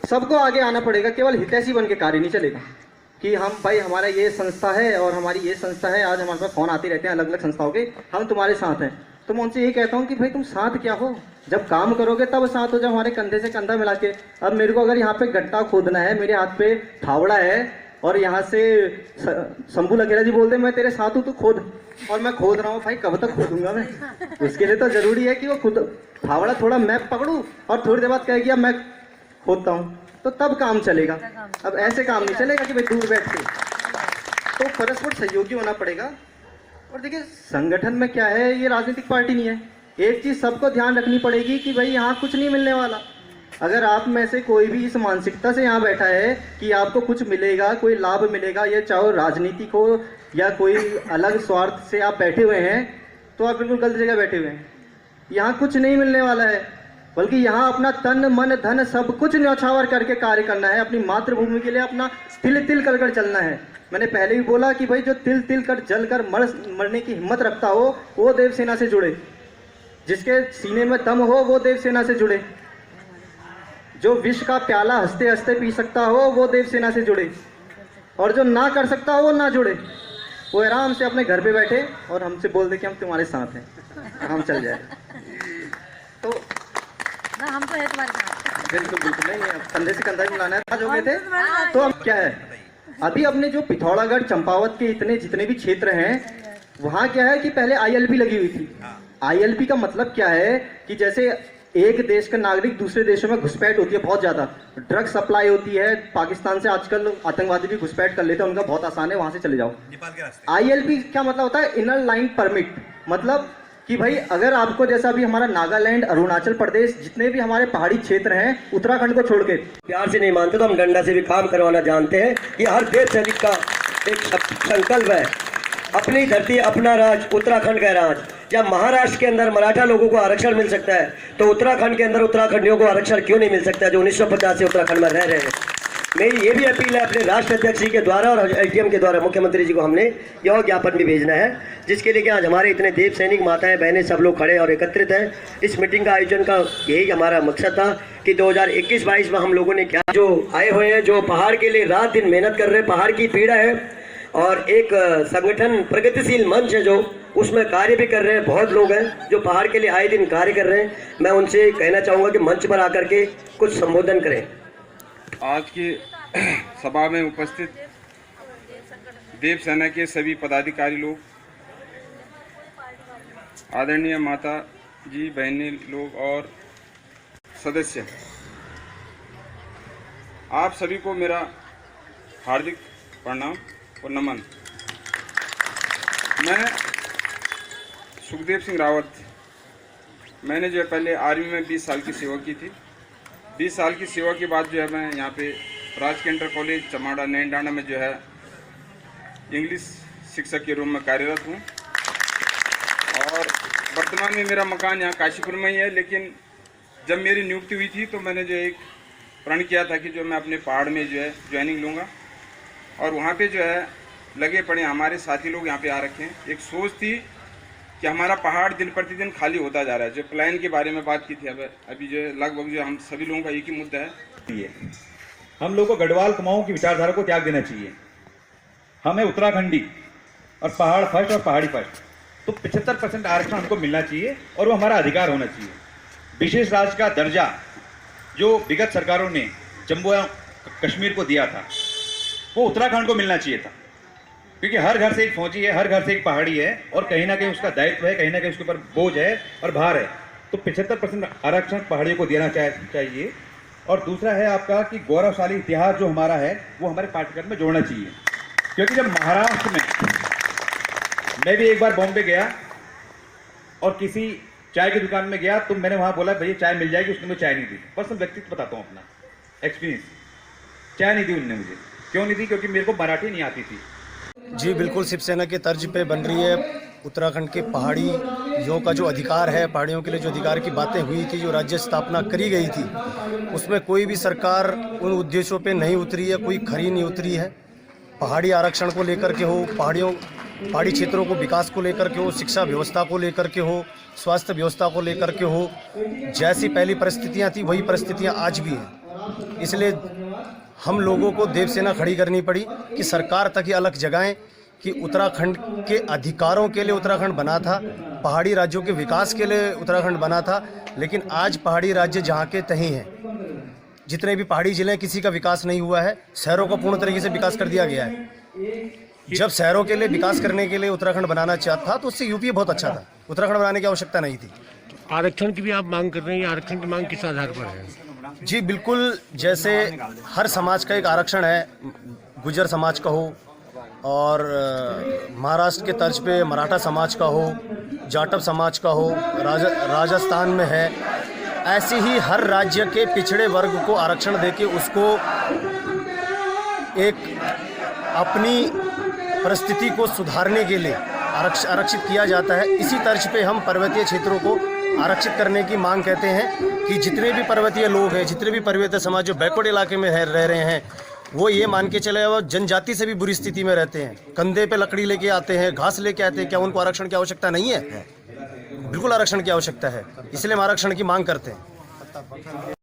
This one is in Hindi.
सबको आगे आना पड़ेगा, केवल हितैषी बन के कार्य नहीं चलेगा कि हम भाई हमारा ये संस्था है और हमारी ये संस्था है, आज हमारे पास फोन आते रहते हैं अलग अलग संस्थाओं के, हम तुम्हारे साथ हैं। तो मैं उनसे यही कहता हूँ कि भाई तुम साथ क्या हो, जब काम करोगे तब साथ हो, जब हमारे कंधे से कंधा मिला के। अब मेरे को अगर यहाँ पे गट्टा खोदना है, मेरे हाथ पे फावड़ा है और यहाँ से शंभू लखेरा जी बोलते मैं तेरे साथ हूँ तू खोद, और मैं खोद रहा हूँ, भाई कब तक खोदूंगा मैं? उसके लिए तो जरूरी है कि वो खुद फावड़ा थोड़ा मैं पकड़ूँ और थोड़ी देर बाद कहेगी अब मैं खोदता हूँ, तो तब काम चलेगा। अब ऐसे काम नहीं चलेगा कि भाई दूर बैठ के, तो परस्पर सहयोगी होना पड़ेगा। और देखिए संगठन में क्या है, ये राजनीतिक पार्टी नहीं है। एक चीज सबको ध्यान रखनी पड़ेगी कि भाई यहाँ कुछ नहीं मिलने वाला। अगर आप में से कोई भी इस मानसिकता से यहाँ बैठा है कि आपको कुछ मिलेगा, कोई लाभ मिलेगा, या चाहे राजनीतिक हो या कोई अलग स्वार्थ से आप बैठे हुए हैं, तो आप बिल्कुल गलत जगह बैठे हुए हैं। यहाँ कुछ नहीं मिलने वाला है, बल्कि यहाँ अपना तन मन धन सब कुछ न्यौछावर करके कार्य करना है। अपनी मातृभूमि के लिए अपना तिल तिल कर कर चलना है। मैंने पहले भी बोला कि भाई जो तिल तिल कर जल कर मरने की हिम्मत रखता हो वो देवसेना से जुड़े, जिसके सीने में दम हो वो देवसेना से जुड़े, जो विष का प्याला हंसते हंसते पी सकता हो वो देवसेना से जुड़े, और जो ना कर सकता हो वो ना जुड़े। वो आराम से अपने घर पे बैठे और हमसे बोल दे कि हम तुम्हारे साथ हैं, हम चल जाए। तो ना हम तो है तुम्हारे साथ। बिल्कुल बिल्कुल नहीं, कंधे से कंधा मिलाना है। आज हो गए थे तो अब क्या है, अभी अपने जो पिथौरागढ़ चंपावत के इतने जितने भी क्षेत्र हैं वहाँ क्या है कि पहले ILP लगी हुई थी। ILP का मतलब क्या है कि जैसे एक देश का नागरिक दूसरे देशों में घुसपैठ होती है बहुत ज्यादा, ड्रग सप्लाई होती है, पाकिस्तान से आजकल आतंकवादी भी घुसपैठ कर लेते हैं, उनका बहुत आसान है, वहां से चले जाओ। ILP क्या मतलब होता है? इनर लाइन परमिट, मतलब कि भाई अगर आपको जैसा भी हमारा नागालैंड, अरुणाचल प्रदेश, जितने भी हमारे पहाड़ी क्षेत्र हैं, उत्तराखंड को छोड़ के प्यार से नहीं मानते तो हम डंडा से भी काम करवाना जानते हैं। ये हर देश सैनिक का एक संकल्प है। अपनी धरती अपना राज, उत्तराखंड का राज। जब महाराष्ट्र के अंदर मराठा लोगों को आरक्षण मिल सकता है तो उत्तराखंड के अंदर उत्तराखंडियों को आरक्षण क्यों नहीं मिल सकता जो 1950 से उत्तराखंड में रह रहे हैं। मेरी ये भी अपील है अपने राष्ट्र अध्यक्ष जी के द्वारा और LTM के द्वारा मुख्यमंत्री जी को हमने यह ज्ञापन भी भेजना है, जिसके लिए कि आज हमारे इतने देव सैनिक माताएं बहनें सब लोग खड़े और एकत्रित हैं। इस मीटिंग का आयोजन का यही हमारा मकसद था कि 2021-22 में हम लोगों ने क्या जो आए हुए हैं, जो पहाड़ के लिए रात दिन मेहनत कर रहे हैं, पहाड़ की पीड़ा है और एक संगठन प्रगतिशील मंच है जो उसमें कार्य भी कर रहे हैं, बहुत लोग हैं जो पहाड़ के लिए आए दिन कार्य कर रहे हैं। मैं उनसे कहना चाहूँगा कि मंच पर आकर के कुछ संबोधन करें। आज की सभा में उपस्थित देव सेना के सभी पदाधिकारी लोग, आदरणीय माता जी, बहनें लोग और सदस्य, आप सभी को मेरा हार्दिक प्रणाम और नमन। मैं सुखदेव सिंह रावत, मैंने जो है पहले आर्मी में 20 साल की सेवा की थी। 20 साल की सेवा के बाद जो है मैं यहाँ पे राजकीय इंटर कॉलेज चमाड़ा नैनडांडा में जो है इंग्लिश शिक्षक के रूप में कार्यरत हूँ और वर्तमान में मेरा मकान यहाँ काशीपुर में ही है। लेकिन जब मेरी नियुक्ति हुई थी तो मैंने जो एक प्रण किया था कि जो मैं अपने पहाड़ में जो है ज्वाइनिंग लूँगा और वहाँ पे जो है लगे पड़े हमारे साथी लोग यहाँ पे आ रखे हैं। एक सोच थी कि हमारा पहाड़ दिन प्रतिदिन खाली होता जा रहा है। जो प्लान के बारे में बात की थी अभी जो लगभग जो हम सभी लोगों का एक ही मुद्दा है, हम लोगों को गढ़वाल कुमाऊं की विचारधारा को त्याग देना चाहिए। हमें उत्तराखंडी और पहाड़ फर्स्ट और पहाड़ी फर्स्ट, तो 75% आरक्षण हमको मिलना चाहिए और वो हमारा अधिकार होना चाहिए। विशेष राज्य का दर्जा जो विगत सरकारों ने जम्मू एवं कश्मीर को दिया था वो उत्तराखंड को मिलना चाहिए था, क्योंकि हर घर से एक फौजी है, हर घर से एक पहाड़ी है और कहीं ना कहीं उसका दायित्व है, कहीं ना कहीं उसके ऊपर बोझ है और भार है। तो 75% आरक्षण पहाड़ियों को देना चाहिए। और दूसरा है आपका कि गौरवशाली इतिहास जो हमारा है वो हमारे पाठ्यक्रम में जोड़ना चाहिए, क्योंकि जब महाराष्ट्र में मैं भी एक बार बॉम्बे गया और किसी चाय की दुकान में गया तो मैंने वहाँ बोला भैया चाय मिल जाएगी, उसने मुझे चाय नहीं दी। पर्सनल व्यक्तित्व बताता हूँ अपना एक्सपीरियंस, चाय नहीं दी उन्होंने मुझे। क्यों नहीं दी? क्योंकि मेरे को मराठी नहीं आती थी। जी बिल्कुल, शिवसेना के तर्ज पे बन रही है। उत्तराखंड के पहाड़ियों का जो अधिकार है, पहाड़ियों के लिए जो अधिकार की बातें हुई थी, जो राज्य स्थापना करी गई थी, उसमें कोई भी सरकार उन उद्देश्यों पे नहीं उतरी है, कोई खरी नहीं उतरी है। पहाड़ी आरक्षण को लेकर के हो, पहाड़ी क्षेत्रों को विकास को लेकर के हो, शिक्षा व्यवस्था को लेकर के हो, स्वास्थ्य व्यवस्था को लेकर के हो, जैसी पहली परिस्थितियाँ थी वही परिस्थितियाँ आज भी हैं। इसलिए हम लोगों को देवसेना खड़ी करनी पड़ी कि सरकार तक ये अलग जगाएं कि उत्तराखंड के अधिकारों के लिए उत्तराखंड बना था, पहाड़ी राज्यों के विकास के लिए उत्तराखंड बना था। लेकिन आज पहाड़ी राज्य जहाँ के तहीं हैं, जितने भी पहाड़ी जिले हैं किसी का विकास नहीं हुआ है, शहरों का पूर्ण तरीके से विकास कर दिया गया है। जब शहरों के लिए विकास करने के लिए उत्तराखंड बनाना चाहता था तो उससे यूपी बहुत अच्छा था, उत्तराखंड बनाने की आवश्यकता नहीं थी। आरक्षण की भी आप मांग कर रहे हैं, आरक्षण की मांग किस आधार पर है? जी बिल्कुल, जैसे हर समाज का एक आरक्षण है, गुर्जर समाज का हो और महाराष्ट्र के तर्ज पे मराठा समाज का हो, जाटव समाज का हो, राजस्थान में है, ऐसे ही हर राज्य के पिछड़े वर्ग को आरक्षण देके उसको एक अपनी परिस्थिति को सुधारने के लिए आरक्षित किया जाता है। इसी तर्ज पे हम पर्वतीय क्षेत्रों को आरक्षित करने की मांग कहते हैं कि जितने भी पर्वतीय लोग हैं, जितने भी पर्वतीय समाज जो बैकवर्ड इलाके में रह रहे हैं, वो ये मान के चले वो जनजाति से भी बुरी स्थिति में रहते हैं, कंधे पे लकड़ी लेके आते हैं, घास लेके आते हैं। क्या उनको आरक्षण की आवश्यकता नहीं है? बिल्कुल आरक्षण की आवश्यकता है, इसलिए हम आरक्षण की मांग करते हैं।